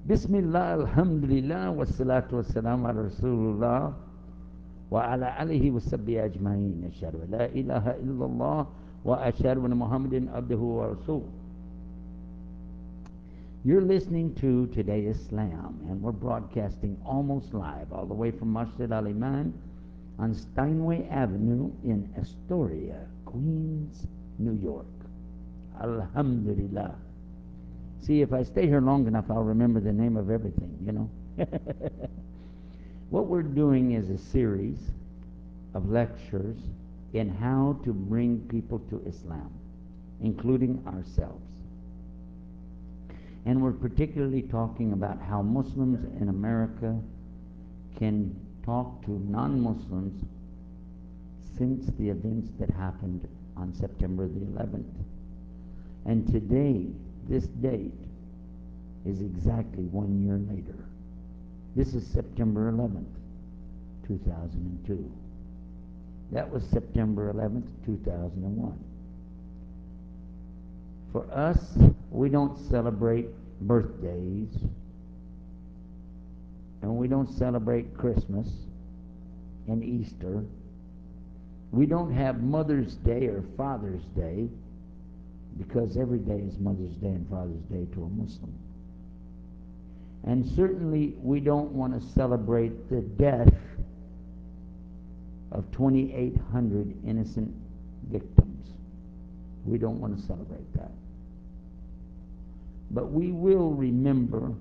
Bismillah, alhamdulillah, wassalatu wassalamu ala Rasulullah wa ala alihi wa sahbihi ajma'in. Ashhadu an la ilaha illallah wa ashhadu anna Muhammadan abduhu wa rasul. You're listening to Today Islam, and we're broadcasting almost live all the way from Masjid Al Iman on Steinway Avenue in Astoria, Queens, New York. Alhamdulillah. See, if I stay here long enough, I'll remember the name of everything, you know. What we're doing is a series of lectures in how to bring people to Islam, including ourselves. And we're particularly talking about how Muslims in America can talk to non-Muslims since the events that happened on September the 11th. And today, this date is exactly 1 year later. This is September 11th, 2002. That was September 11th, 2001. For us, we don't celebrate birthdays, and we don't celebrate Christmas and Easter. We don't have Mother's Day or Father's Day, because every day is Mother's Day and Father's Day to a Muslim. And certainly we don't want to celebrate the death of 2,800 innocent victims. We don't want to celebrate that. But we will remember,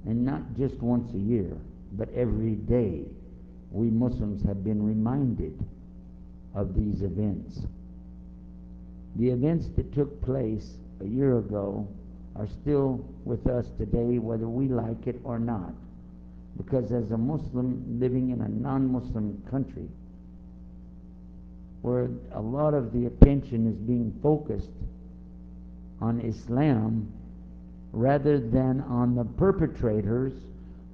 and not just once a year, but every day, we Muslims have been reminded of these events. The events that took place a year ago are still with us today, whether we like it or not. Because as a Muslim living in a non-Muslim country, where a lot of the attention is being focused on Islam rather than on the perpetrators,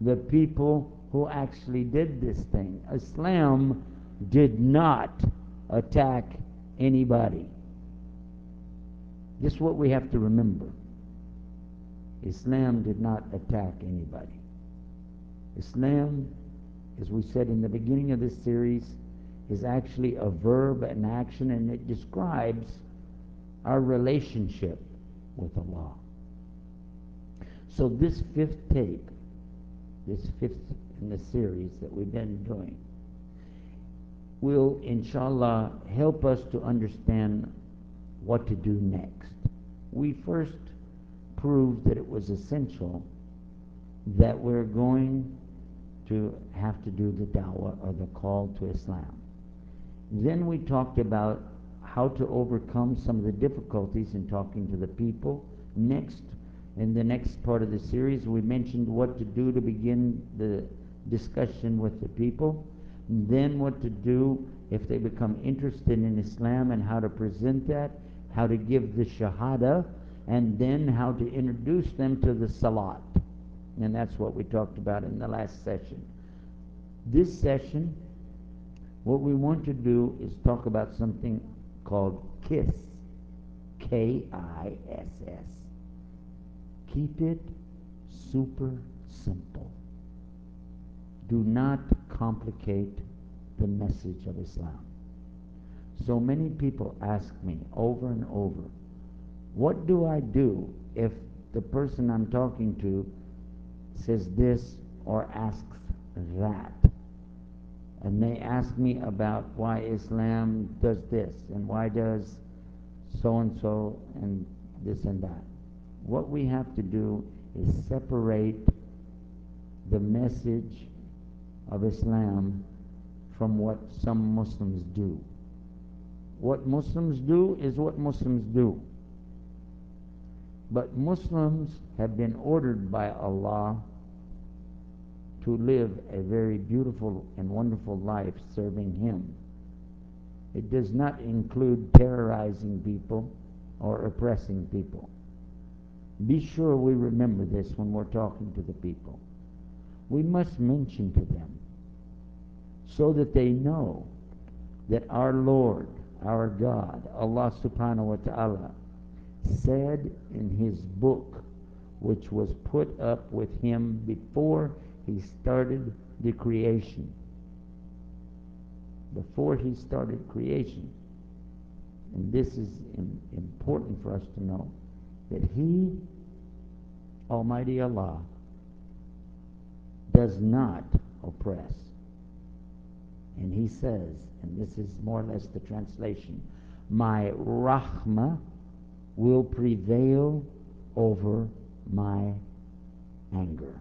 the people who actually did this thing. Islam did not attack anybody. This is what we have to remember. Islam did not attack anybody. Islam, as we said in the beginning of this series, is actually a verb, an action, and it describes our relationship with Allah. So this fifth tape, this fifth in the series that we've been doing, will, inshallah, help us to understand what to do next. We first proved that it was essential that we're going to have to do the da'wah, or the call to Islam. Then we talked about how to overcome some of the difficulties in talking to the people. Next, in the next part of the series, we mentioned what to do to begin the discussion with the people. Then what to do if they become interested in Islam, and how to present that, how to give the shahada, and then how to introduce them to the salat. And that's what we talked about in the last session. This session, what we want to do is talk about something called KISS. K-I-S-S. Keep it super simple. Do not complicate the message of Islam. So many people ask me over and over, what do I do if the person I'm talking to says this or asks that? And they ask me about why Islam does this, and why does so-and-so and this and that. What we have to do is separate the message of Islam from what some Muslims do. What Muslims do is what Muslims do. But Muslims have been ordered by Allah to live a very beautiful and wonderful life serving Him. It does not include terrorizing people or oppressing people. Be sure we remember this when we're talking to the people. We must mention to them so that they know that our Lord, our God, Allah subhanahu wa ta'ala, said in His book, which was put up with him before he started the creation. Before he started creation. And this is important for us to know, that he, Almighty Allah, does not oppress. And he says, and this is more or less the translation, my rahmah will prevail over my anger.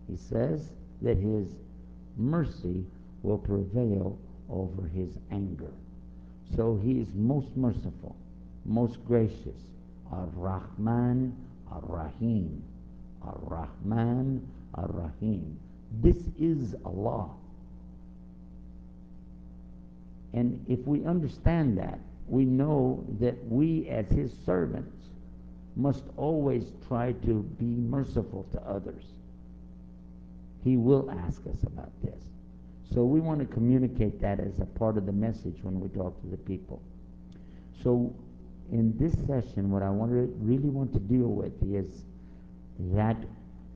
He says that his mercy will prevail over his anger. So he is most merciful, most gracious. Ar-Rahman, Ar-Rahim. Ar-Rahman, Ar-Rahim. This is Allah. And if we understand that, we know that we as his servants must always try to be merciful to others. He will ask us about this. So we want to communicate that as a part of the message when we talk to the people. So in this session, what I really want to deal with is that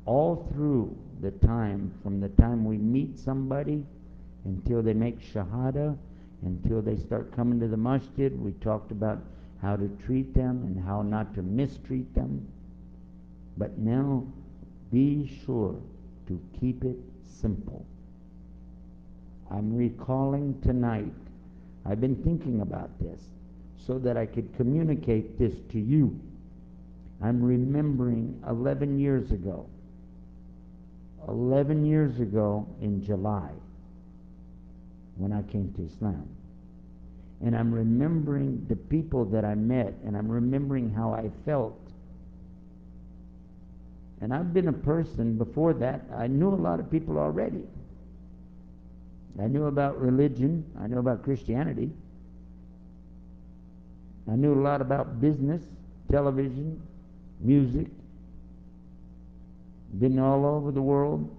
all through the time, from the time we meet somebody until they make shahada, until they start coming to the masjid, we talked about how to treat them and how not to mistreat them. But now, be sure to keep it simple. I'm recalling tonight, I've been thinking about this so that I could communicate this to you. I'm remembering 11 years ago in July, when I came to Islam. And I'm remembering the people that I met, and I'm remembering how I felt. And I've been a person, before that, I knew a lot of people already. I knew about religion, I knew about Christianity. I knew a lot about business, television, music. Been all over the world.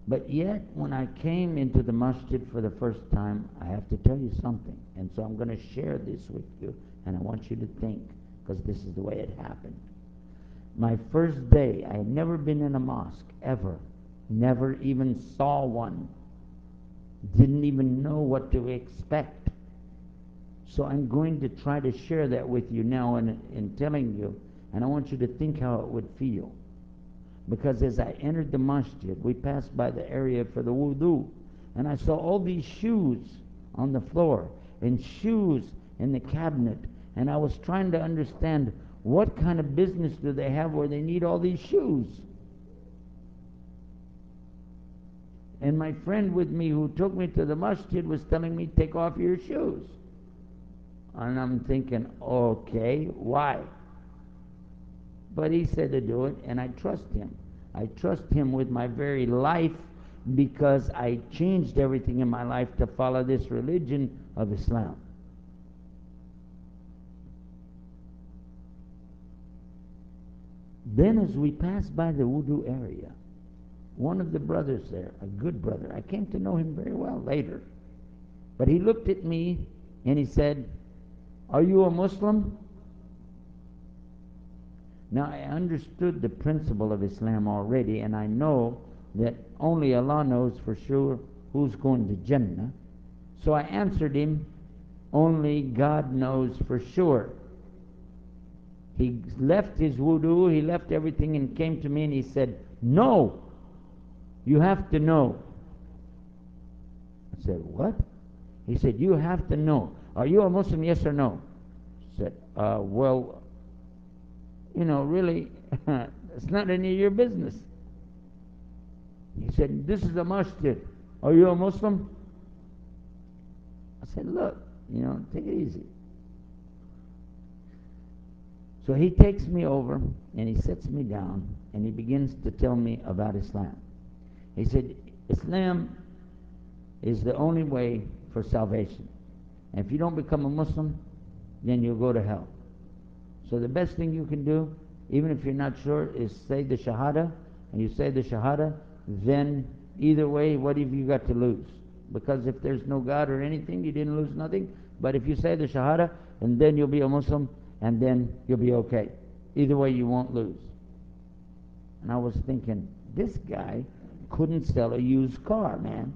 But yet, when I came into the masjid for the first time, I have to tell you something. And so I'm going to share this with you, and I want you to think, because this is the way it happened. My first day, I had never been in a mosque, ever. Never even saw one. Didn't even know what to expect. So I'm going to try to share that with you now in telling you, and I want you to think how it would feel. Because as I entered the masjid, we passed by the area for the wudu, and I saw all these shoes on the floor and shoes in the cabinet, and I was trying to understand what kind of business do they have where they need all these shoes. And my friend with me who took me to the masjid was telling me, take off your shoes. And I'm thinking, okay, why? But he said to do it, and I trust him. I trust him with my very life, because I changed everything in my life to follow this religion of Islam. Then as we passed by the wudu area, one of the brothers there, a good brother, I came to know him very well later, but he looked at me and he said, are you a Muslim? Now, I understood the principle of Islam already, and I know that only Allah knows for sure who's going to Jannah. So I answered him, only God knows for sure. He left his wudu, he left everything and came to me and he said, no, you have to know. I said, what? He said, you have to know. Are you a Muslim, yes or no? I said, well, you know, really, it's not any of your business. He said, this is a masjid. Are you a Muslim? I said, look, you know, take it easy. So he takes me over and he sits me down and he begins to tell me about Islam. He said, Islam is the only way for salvation. And if you don't become a Muslim, then you'll go to hell. So the best thing you can do, even if you're not sure, is say the Shahada. And you say the Shahada, then either way, what have you got to lose? Because if there's no God or anything, you didn't lose nothing. But if you say the Shahada, and then you'll be a Muslim, and then you'll be okay. Either way, you won't lose. And I was thinking, this guy couldn't sell a used car, man.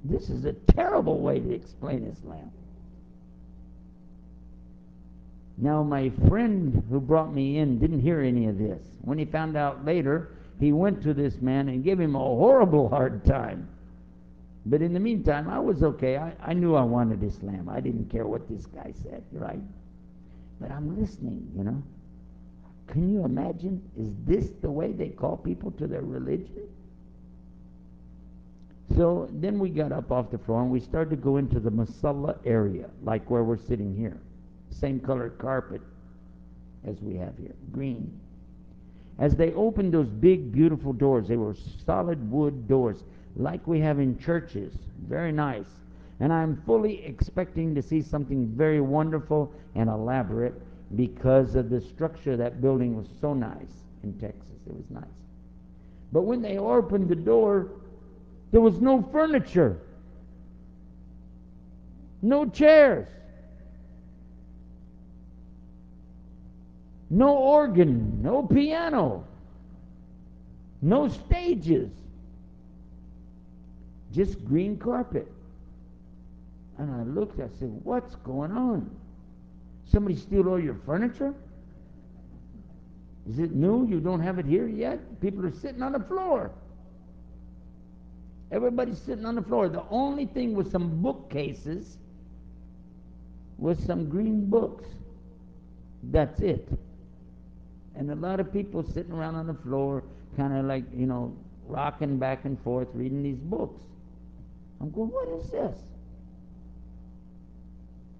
This is a terrible way to explain Islam. Now, my friend who brought me in didn't hear any of this. When he found out later, he went to this man and gave him a horrible hard time. But in the meantime, I was okay. I knew I wanted Islam. I didn't care what this guy said, right? But I'm listening, you know. Can you imagine? Is this the way they call people to their religion? So then we got up off the floor and we started to go into the Musalla area, like where we're sitting here. Same colored carpet as we have here, green. As they opened those big, beautiful doors, they were solid wood doors, like we have in churches. Very nice. And I'm fully expecting to see something very wonderful and elaborate because of the structure of that building was so nice in Texas. It was nice. But when they opened the door, there was no furniture, no chairs, no organ, no piano, no stages, just green carpet. And I looked, I said, what's going on? Somebody steal all your furniture? Is it new? You don't have it here yet? People are sitting on the floor. Everybody's sitting on the floor. The only thing was some bookcases with some green books. That's it. And a lot of people sitting around on the floor, kind of like, you know, rocking back and forth, reading these books. I'm going, what is this?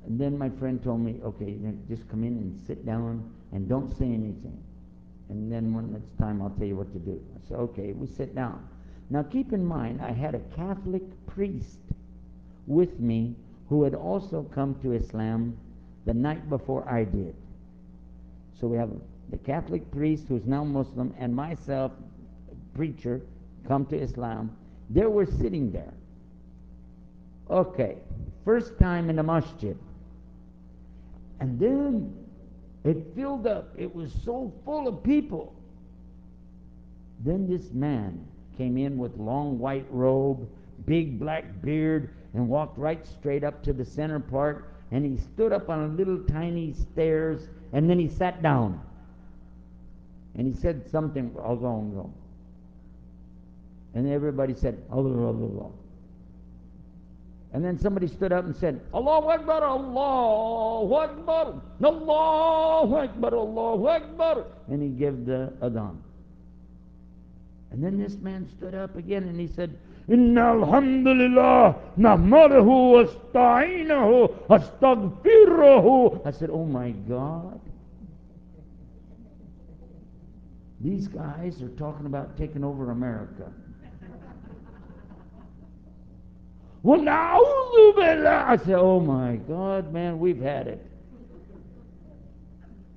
And then my friend told me, okay, just come in and sit down and don't say anything. And then when it's time, I'll tell you what to do. I said, okay, we sit down. Now keep in mind, I had a Catholic priest with me who had also come to Islam the night before I did. So we have the Catholic priest who's now Muslim and myself, preacher, come to Islam. They were sitting there. Okay, first time in the masjid. And then it filled up. It was so full of people. Then this man came in with long white robe, big black beard, and walked right straight up to the center part, and he stood up on a little tiny stairs, and then he sat down. And he said something, Allah. And everybody said, Allah, Allah. And then somebody stood up and said, Allahu Akbar, Allahu Akbar, Allahu Akbar, Allahu Akbar. And he gave the adhan. And then this man stood up again and he said, Inna alhamdulillah, nahmaduhu wasta'inahu, astaghfiruhu. I said, oh my God. These guys are talking about taking over America. Well, na'udhu I said, oh my God, man, we've had it.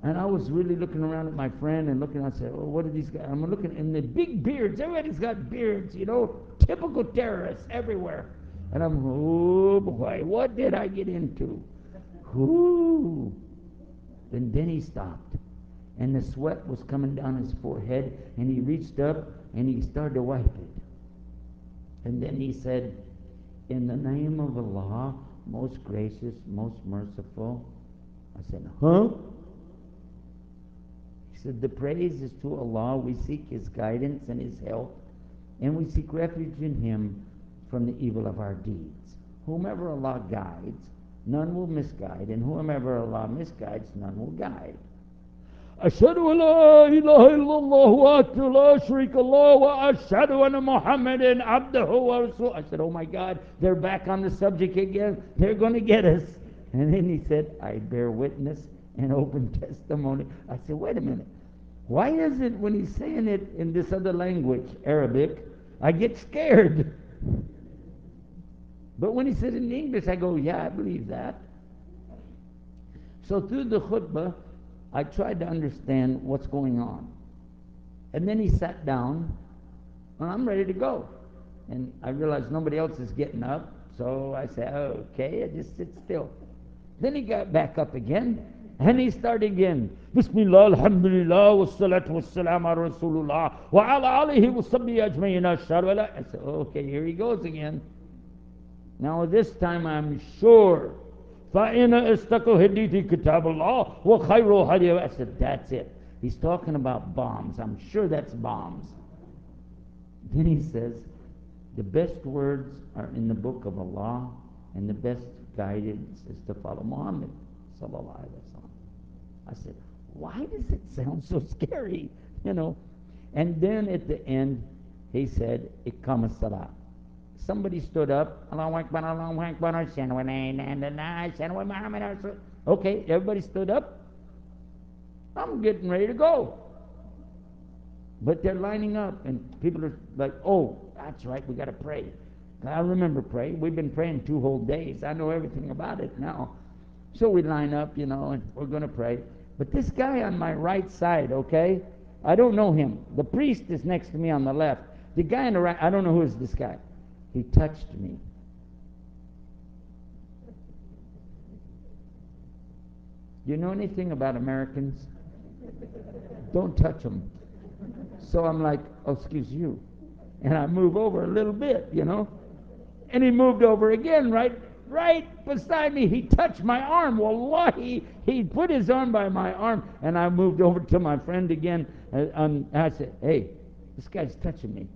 And I was really looking around at my friend and looking, I said, oh, what are these guys? I'm looking, and the big beards, everybody's got beards, you know, typical terrorists everywhere. And I'm, oh boy, what did I get into? Ooh. And then he stopped. And the sweat was coming down his forehead, and he reached up and he started to wipe it. And then he said, in the name of Allah, most gracious, most merciful. I said, huh? He said, the praise is to Allah. We seek His guidance and His help, and we seek refuge in Him from the evil of our deeds. Whomever Allah guides, none will misguide, and whomever Allah misguides, none will guide. أشهد أن لا إله إلا الله وحده لا شريك له وأشهد أن محمدا عبده ورسوله. I said, oh my God, they're back on the subject again. They're going to get us. And then he said, I bear witness and open testimony. I said, wait a minute. Why is it when he's saying it in this other language, Arabic, I get scared? But when he said it in English, I go, yeah, I believe that. So through the khutbah, I tried to understand what's going on. And then he sat down, and I'm ready to go. And I realized nobody else is getting up, so I said, okay, I just sit still. Then he got back up again, And he started again. Bismillah, alhamdulillah, wassalatu wassalam ala Rasulullah, wa ala alihi wa sahbihi ajmain ashhadu an la. I said, okay, here he goes again. Now this time I'm sure. فَإِنَ إِسْتَقُوا هِدِيتِ كِتَابُ اللَّهِ وَخَيْرُ هَدِيهِ. I said, that's it. He's talking about bombs. I'm sure that's bombs. Then he says, the best words are in the book of Allah, and the best guidance is to follow Muhammad sallallahu alaihi wasallam. I said, why does it sound so scary? You know. And then at the end, he said, Iqam as-salah. Somebody stood up. Allahu Akbar, Allahu Akbar, Ashhadu an la ilaha illallah, Ashhadu anna Muhammadan Rasulullah. Okay, everybody stood up. I'm getting ready to go. But they're lining up, and people are like, oh, that's right, we got to pray. I remember praying. We've been praying 2 whole days. I know everything about it now. So we line up, you know, and we're going to pray. But this guy on my right side, okay, I don't know him. The priest is next to me on the left. The guy on the right, I don't know who is this guy. He touched me. You know anything about Americans? Don't touch them. So I'm like, oh, excuse you. And I move over a little bit, you know. And he moved over again, right beside me. He touched my arm. Wallahi, he put his arm by my arm. And I moved over to my friend again. And I said, hey, this guy's touching me.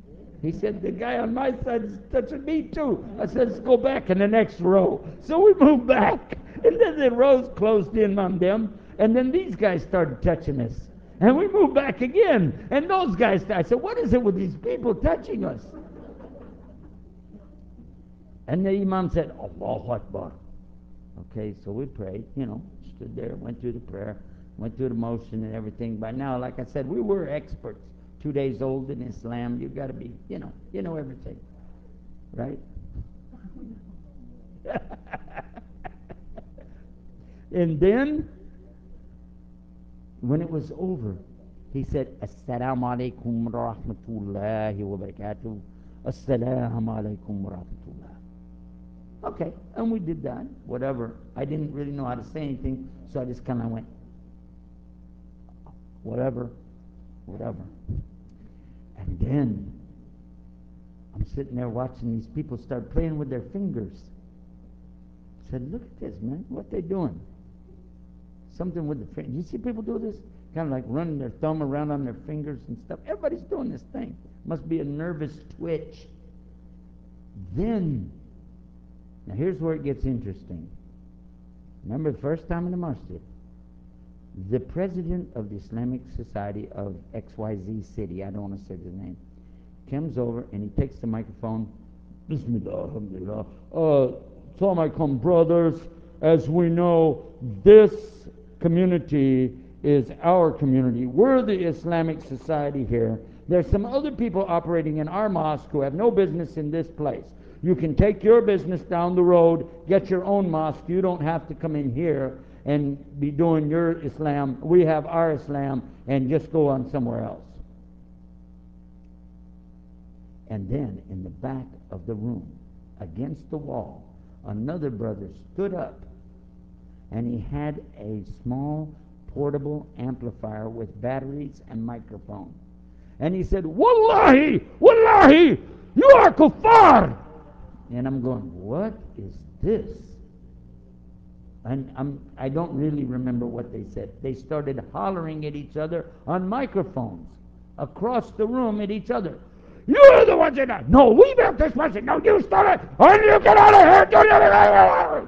He said, the guy on my side is touching me too. I said, let's go back in the next row. So we moved back. And then the rows closed in on them. And then these guys started touching us. And we moved back again. And those guys, I said, what is it with these people touching us? And the Imam said, Allahu Akbar. Okay, so we prayed, you know, stood there, went through the prayer, went through the motion and everything. By now, like I said, we were experts. 2 days old in Islam, you got to be, you know everything. Right? And then, when it was over, he said, Assalamu alaikum rahmatullahi wa barakatuh. Assalamu alaikum wa rahmatullah. Okay, and we did that, whatever. I didn't really know how to say anything, so I just kind of went, whatever. And then, I'm sitting there watching these people start playing with their fingers. I said, look at this, man, what they doing? Something with the fingers. You see people do this? Kind of like running their thumb around on their fingers and stuff. Everybody's doing this thing. Must be a nervous twitch. Then, now here's where it gets interesting. Remember the first time in the masjid, the president of the Islamic Society of XYZ city, I don't want to say the name, comes over and he takes the microphone. Bismillah, alhamdulillah. Assalamu alaikum, brothers. As we know, this community is our community. We're the Islamic Society here. There's some other people operating in our mosque who have no business in this place. You can take your business down the road, get your own mosque. You don't have to come in here and be doing your Islam. We have our Islam, and just go on somewhere else. And then in the back of the room, against the wall, another brother stood up, and he had a small portable amplifier with batteries and microphone. And he said, Wallahi, Wallahi, you are kuffar. And I'm going, what is this? And I don't really remember what they said. They started hollering at each other on microphones across the room at each other. You're the ones that are. No, we built this masjid. No, you started. And you get out of here. I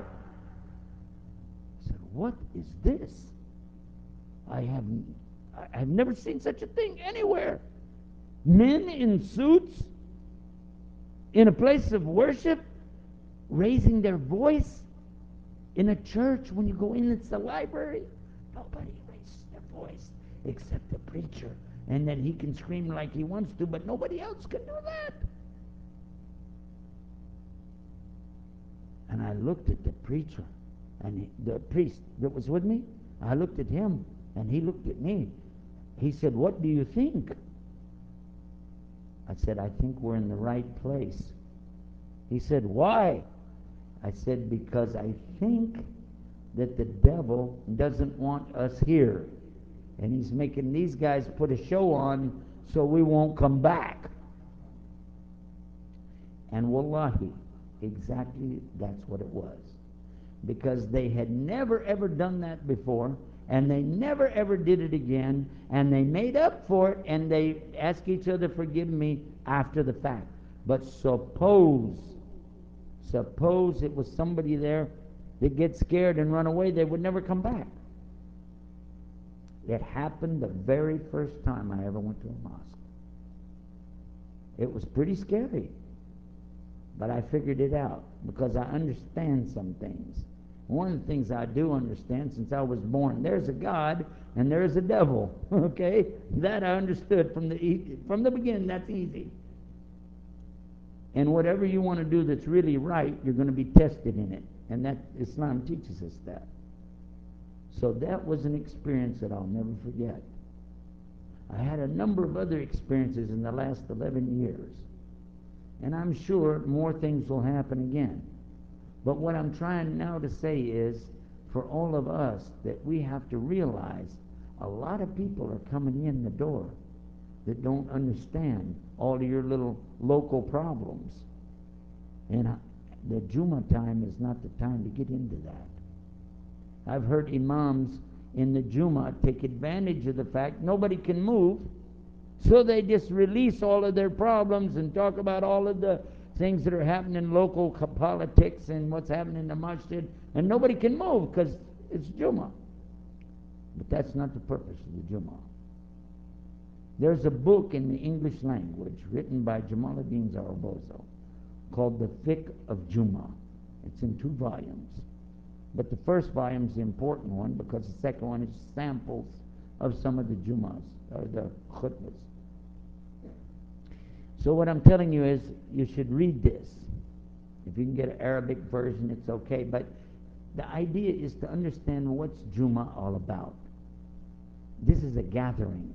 said, what is this? I've never seen such a thing anywhere. Men in suits in a place of worship raising their voice in a church. When you go in, it's a library. Nobody raises their voice except the preacher. And then he can scream like he wants to, but nobody else can do that. And I looked at the preacher, and the priest that was with me, I looked at him, and he looked at me. He said, what do you think? I said, I think we're in the right place. He said, why? I said, because I think that the devil doesn't want us here. And he's making these guys put a show on so we won't come back. And wallahi, exactly that's what it was. Because they had never ever done that before, and they never ever did it again, and they made up for it, and they asked each other, forgive me, after the fact. But suppose it was somebody there that gets scared and run away, they would never come back. It happened the very first time I ever went to a mosque. It was pretty scary, but I figured it out because I understand some things. One of the things I do understand since I was born, there's a God and there's a devil, okay? That I understood from the beginning. That's easy. And whatever you want to do that's really right, you're going to be tested in it. And that Islam teaches us that. So that was an experience that I'll never forget. I had a number of other experiences in the last 11 years. And I'm sure more things will happen again. But what I'm trying now to say is, for all of us, that we have to realize a lot of people are coming in the door that don't understand all of your little local problems. And the Jummah time is not the time to get into that. I've heard imams in the Jummah take advantage of the fact nobody can move, so they just release all of their problems and talk about all of the things that are happening in local politics and what's happening in the masjid, and nobody can move because it's Jummah. But that's not the purpose of the Jummah. There's a book in the English language written by Jamaluddin Zarabozo called The Fiqh of Jummah. It's in 2 volumes. But the first volume is the important one because the second one is samples of some of the Jummahs, or the khutbahs. So what I'm telling you is you should read this. If you can get an Arabic version, it's okay. But the idea is to understand what's Jummah all about. This is a gathering.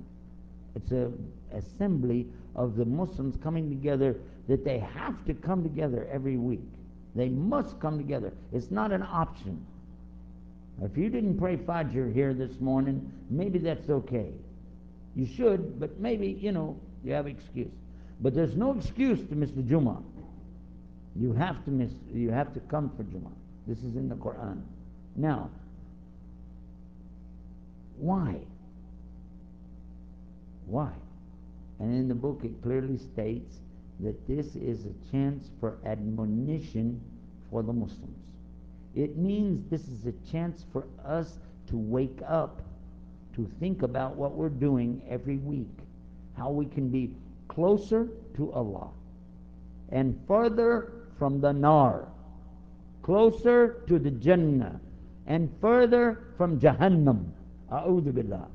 It's an assembly of the Muslims coming together that they have to come together every week. They must come together. It's not an option. If you didn't pray Fajr here this morning, maybe that's okay. You should, but maybe, you have an excuse. But there's no excuse to miss the Jummah. You have to come for Jummah. This is in the Quran. Now, why? Why? And in the book it clearly states that this is a chance for admonition for the Muslims. It means this is a chance for us to wake up, to think about what we're doing every week, how we can be closer to Allah and further from the nar, closer to the Jannah and further from Jahannam. A'udhu billah.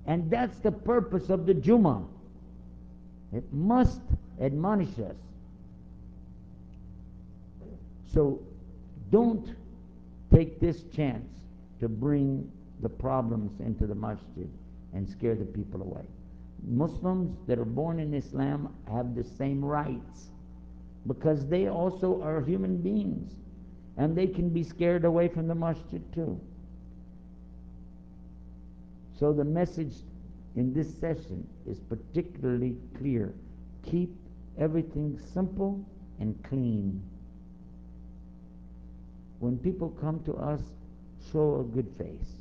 And that's the purpose of the Jummah. It must admonish us. So don't take this chance to bring the problems into the masjid and scare the people away. Muslims that are born in Islam have the same rights because they also are human beings and they can be scared away from the masjid too. So the message in this session is particularly clear. Keep everything simple and clean. When people come to us, show a good face.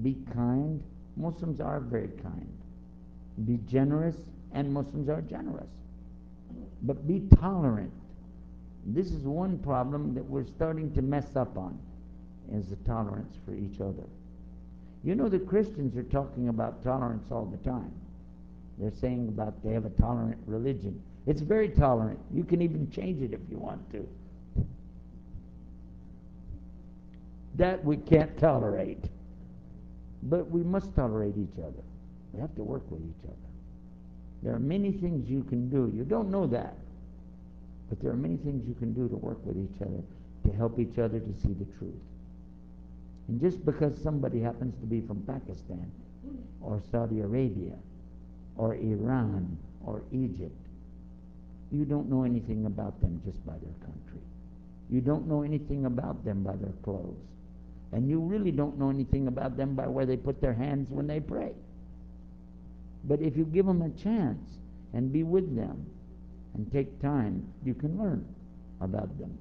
Be kind. Muslims are very kind. Be generous, and Muslims are generous. But be tolerant. This is one problem that we're starting to mess up on, is the tolerance for each other. The Christians are talking about tolerance all the time. They're saying about they have a tolerant religion. It's very tolerant. You can even change it if you want to. That we can't tolerate. But we must tolerate each other. We have to work with each other. There are many things you can do. You don't know that. But there are many things you can do to work with each other, to help each other to see the truth. And just because somebody happens to be from Pakistan, or Saudi Arabia, or Iran, or Egypt, you don't know anything about them just by their country. You don't know anything about them by their clothes. And you really don't know anything about them by where they put their hands when they pray. But if you give them a chance and be with them and take time, you can learn about them.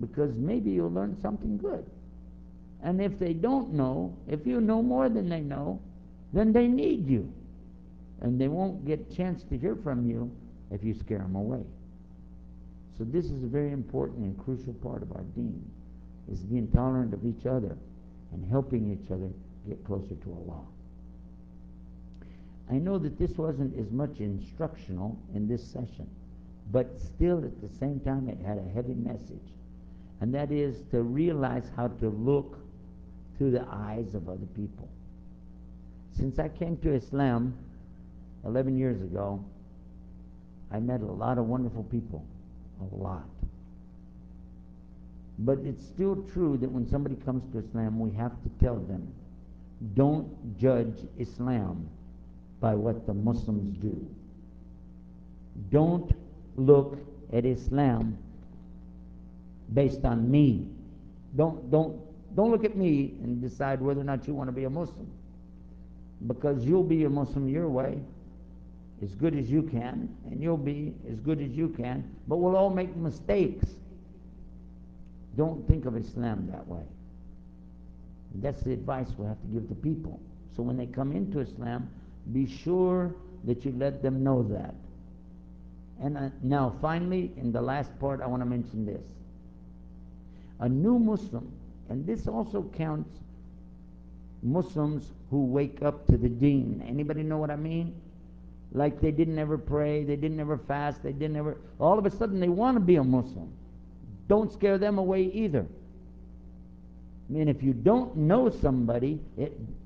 Because maybe you'll learn something good. And if they don't know, if you know more than they know, then they need you. And they won't get a chance to hear from you if you scare them away. So this is a very important and crucial part of our deen, is being tolerant of each other and helping each other get closer to Allah. I know that this wasn't as much instructional in this session, but still at the same time it had a heavy message. And that is to realize how to look through the eyes of other people. Since I came to Islam 11 years ago, I met a lot of wonderful people, a lot. But it's still true that when somebody comes to Islam, we have to tell them, don't judge Islam by what the Muslims do. Don't look at Islam based on me. Don't look at me and decide whether or not you want to be a Muslim. Because you'll be a Muslim your way, as good as you can, and you'll be as good as you can, but we'll all make mistakes. Don't think of Islam that way. That's the advice we have to give to people. So when they come into Islam, be sure that you let them know that. And now finally, in the last part, I want to mention this. A new Muslim, and this also counts Muslims who wake up to the deen. Anybody know what I mean? Like they didn't ever pray, they didn't ever fast, they didn't ever, all of a sudden they want to be a Muslim. Don't scare them away either. I mean, if you don't know somebody,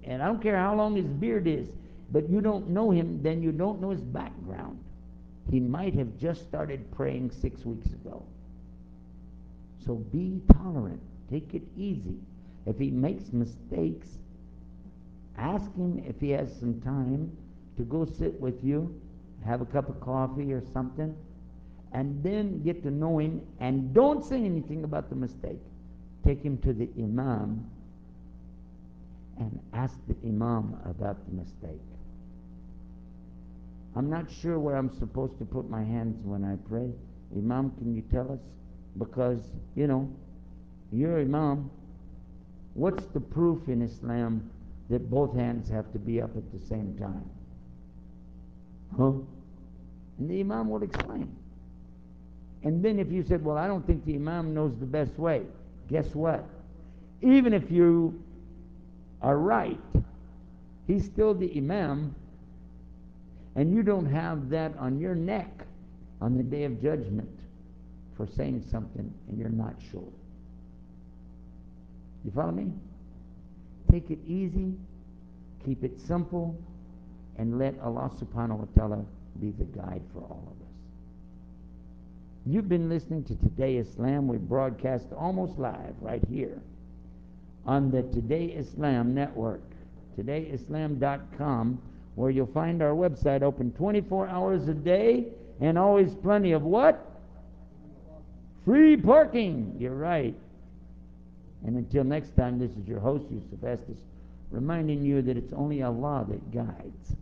and I don't care how long his beard is, but you don't know him, then you don't know his background. He might have just started praying 6 weeks ago. So be tolerant. Take it easy. If he makes mistakes, ask him if he has some time to go sit with you, have a cup of coffee or something, and then get to know him, and don't say anything about the mistake. Take him to the Imam and ask the Imam about the mistake. I'm not sure where I'm supposed to put my hands when I pray. Imam, can you tell us? Because, you know, you're Imam. What's the proof in Islam that both hands have to be up at the same time? Huh? And the Imam will explain. And then if you said, well, I don't think the Imam knows the best way, guess what? Even if you are right, he's still the Imam, and you don't have that on your neck on the day of judgment for saying something and you're not sure. You follow me? Take it easy, keep it simple, and let Allah subhanahu wa ta'ala be the guide for all of us. You've been listening to Today Islam. We broadcast almost live right here on the Today Islam network, todayislam.com, where you'll find our website open 24 hours a day and always plenty of what? Free parking. You're right. And until next time, this is your host, Yusuf Estes, reminding you that it's only Allah that guides.